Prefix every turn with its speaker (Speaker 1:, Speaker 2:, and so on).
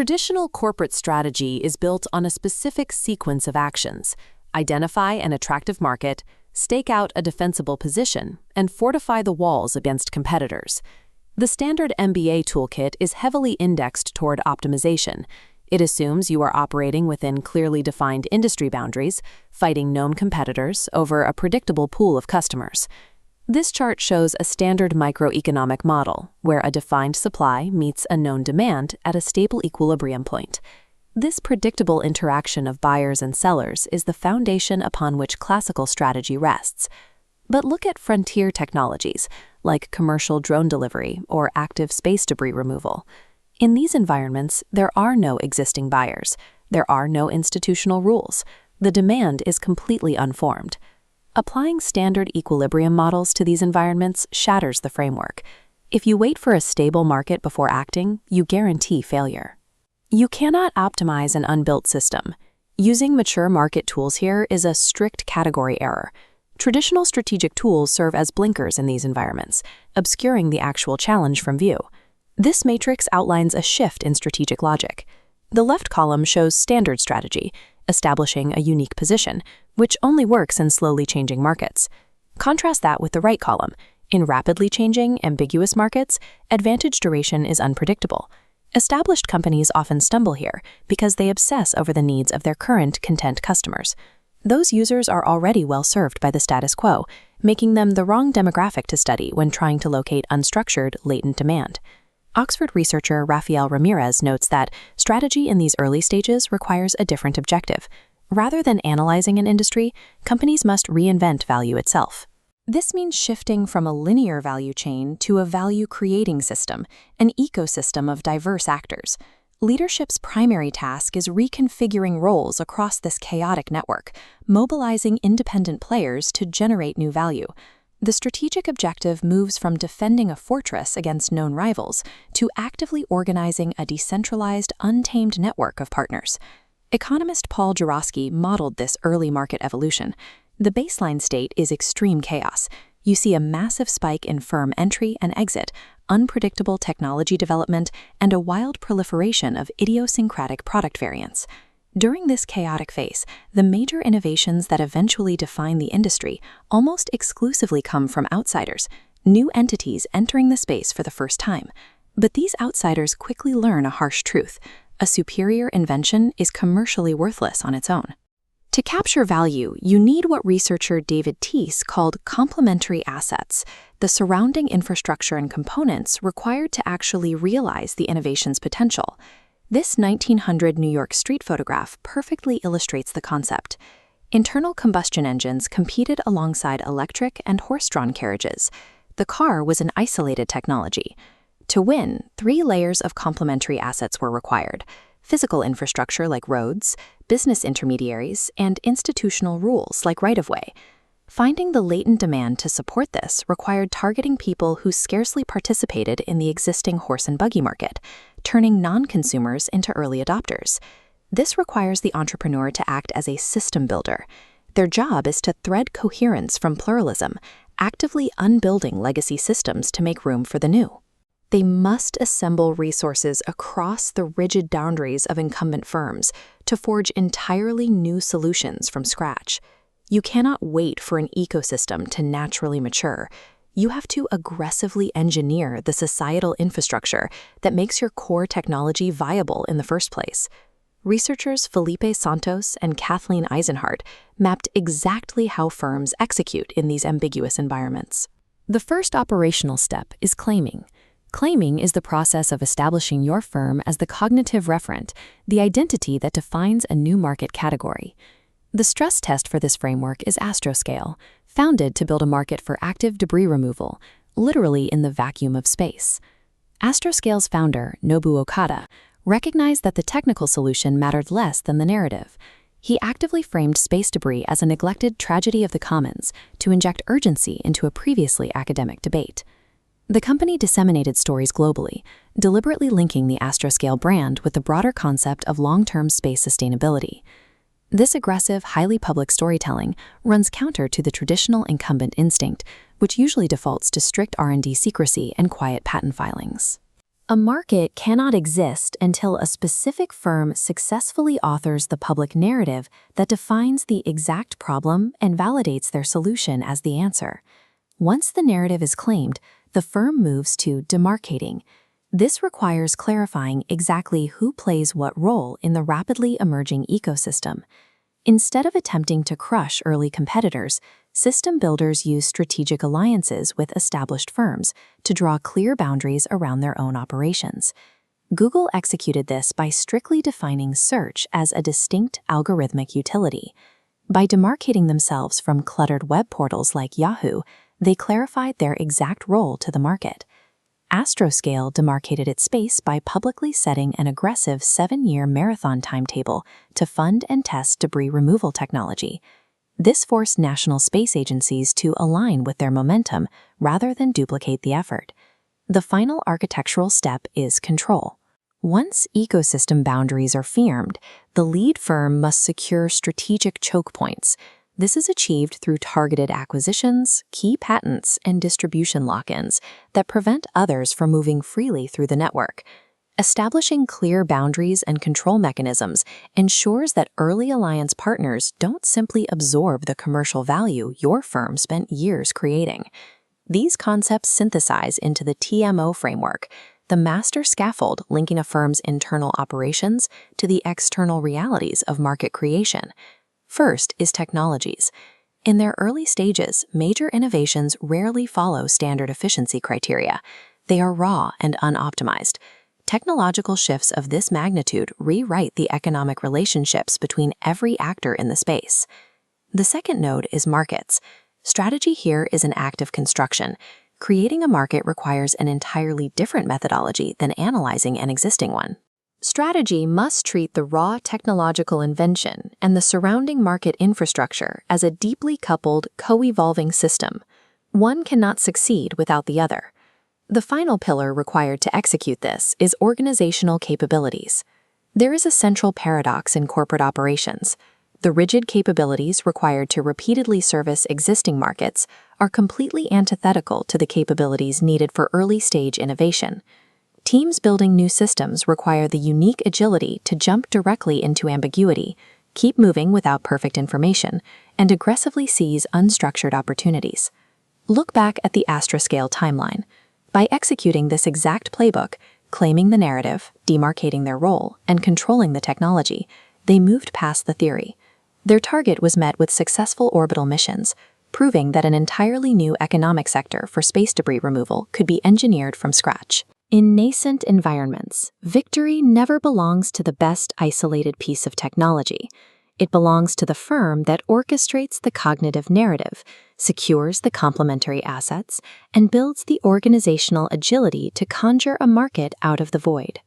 Speaker 1: Traditional corporate strategy is built on a specific sequence of actions: identify an attractive market, stake out a defensible position, and fortify the walls against competitors. The standard MBA toolkit is heavily indexed toward optimization. It assumes you are operating within clearly defined industry boundaries, fighting known competitors over a predictable pool of customers. This chart shows a standard microeconomic model, where a defined supply meets a known demand at a stable equilibrium point. This predictable interaction of buyers and sellers is the foundation upon which classical strategy rests. But look at frontier technologies, like commercial drone delivery or active space debris removal. In these environments, there are no existing buyers. There are no institutional rules. The demand is completely unformed. Applying standard equilibrium models to these environments shatters the framework. If you wait for a stable market before acting, you guarantee failure. You cannot optimize an unbuilt system. Using mature market tools here is a strict category error. Traditional strategic tools serve as blinkers in these environments, obscuring the actual challenge from view. This matrix outlines a shift in strategic logic. The left column shows standard strategy, establishing a unique position, which only works in slowly changing markets. Contrast that with the right column. In rapidly changing, ambiguous markets, advantage duration is unpredictable. Established companies often stumble here because they obsess over the needs of their current content customers. Those users are already well served by the status quo, making them the wrong demographic to study when trying to locate unstructured, latent demand. Oxford researcher Rafael Ramirez notes that strategy in these early stages requires a different objective. Rather than analyzing an industry, companies must reinvent value itself. This means shifting from a linear value chain to a value-creating system, an ecosystem of diverse actors. Leadership's primary task is reconfiguring roles across this chaotic network, mobilizing independent players to generate new value. The strategic objective moves from defending a fortress against known rivals to actively organizing a decentralized, untamed network of partners. Economist Paul Jarosky modeled this early market evolution. The baseline state is extreme chaos. You see a massive spike in firm entry and exit, unpredictable technology development, and a wild proliferation of idiosyncratic product variants. During this chaotic phase, the major innovations that eventually define the industry almost exclusively come from outsiders, new entities entering the space for the first time. But these outsiders quickly learn a harsh truth: a superior invention is commercially worthless on its own. To capture value, you need what researcher David Teese called complementary assets, the surrounding infrastructure and components required to actually realize the innovation's potential. This 1900 New York street photograph perfectly illustrates the concept. Internal combustion engines competed alongside electric and horse-drawn carriages. The car was an isolated technology. To win, 3 layers of complementary assets were required: physical infrastructure like roads, business intermediaries, and institutional rules like right-of-way. Finding the latent demand to support this required targeting people who scarcely participated in the existing horse and buggy market, turning non-consumers into early adopters. This requires the entrepreneur to act as a system builder. Their job is to thread coherence from pluralism, actively unbuilding legacy systems to make room for the new. They must assemble resources across the rigid boundaries of incumbent firms to forge entirely new solutions from scratch. You cannot wait for an ecosystem to naturally mature. You have to aggressively engineer the societal infrastructure that makes your core technology viable in the first place. Researchers Felipe Santos and Kathleen Eisenhardt mapped exactly how firms execute in these ambiguous environments. The first operational step is claiming. Claiming is the process of establishing your firm as the cognitive referent, the identity that defines a new market category. The stress test for this framework is Astroscale, founded to build a market for active debris removal, literally in the vacuum of space. Astroscale's founder, Nobu Okada, recognized that the technical solution mattered less than the narrative. He actively framed space debris as a neglected tragedy of the commons to inject urgency into a previously academic debate. The company disseminated stories globally, deliberately linking the Astroscale brand with the broader concept of long-term space sustainability. This aggressive, highly public storytelling runs counter to the traditional incumbent instinct, which usually defaults to strict R&D secrecy and quiet patent filings. A market cannot exist until a specific firm successfully authors the public narrative that defines the exact problem and validates their solution as the answer. Once the narrative is claimed, the firm moves to demarcating. This requires clarifying exactly who plays what role in the rapidly emerging ecosystem. Instead of attempting to crush early competitors, system builders use strategic alliances with established firms to draw clear boundaries around their own operations. Google executed this by strictly defining search as a distinct algorithmic utility. By demarcating themselves from cluttered web portals like Yahoo, they clarified their exact role to the market. Astroscale demarcated its space by publicly setting an aggressive 7-year marathon timetable to fund and test debris removal technology. This forced national space agencies to align with their momentum rather than duplicate the effort. The final architectural step is control. Once ecosystem boundaries are firmed, the lead firm must secure strategic choke points. This is achieved through targeted acquisitions, key patents, and distribution lock-ins that prevent others from moving freely through the network. Establishing clear boundaries and control mechanisms ensures that early alliance partners don't simply absorb the commercial value your firm spent years creating. These concepts synthesize into the TMO framework, the master scaffold linking a firm's internal operations to the external realities of market creation. First is technologies. In their early stages, major innovations rarely follow standard efficiency criteria. They are raw and unoptimized. Technological shifts of this magnitude rewrite the economic relationships between every actor in the space. The second node is markets. Strategy here is an act of construction. Creating a market requires an entirely different methodology than analyzing an existing one. Strategy must treat the raw technological invention and the surrounding market infrastructure as a deeply coupled, co-evolving system. One cannot succeed without the other. The final pillar required to execute this is organizational capabilities. There is a central paradox in corporate operations. The rigid capabilities required to repeatedly service existing markets are completely antithetical to the capabilities needed for early-stage innovation. Teams building new systems require the unique agility to jump directly into ambiguity, keep moving without perfect information, and aggressively seize unstructured opportunities. Look back at the Astroscale timeline. By executing this exact playbook, claiming the narrative, demarcating their role, and controlling the technology, they moved past the theory. Their target was met with successful orbital missions, proving that an entirely new economic sector for space debris removal could be engineered from scratch. In nascent environments, victory never belongs to the best isolated piece of technology. It belongs to the firm that orchestrates the cognitive narrative, secures the complementary assets, and builds the organizational agility to conjure a market out of the void.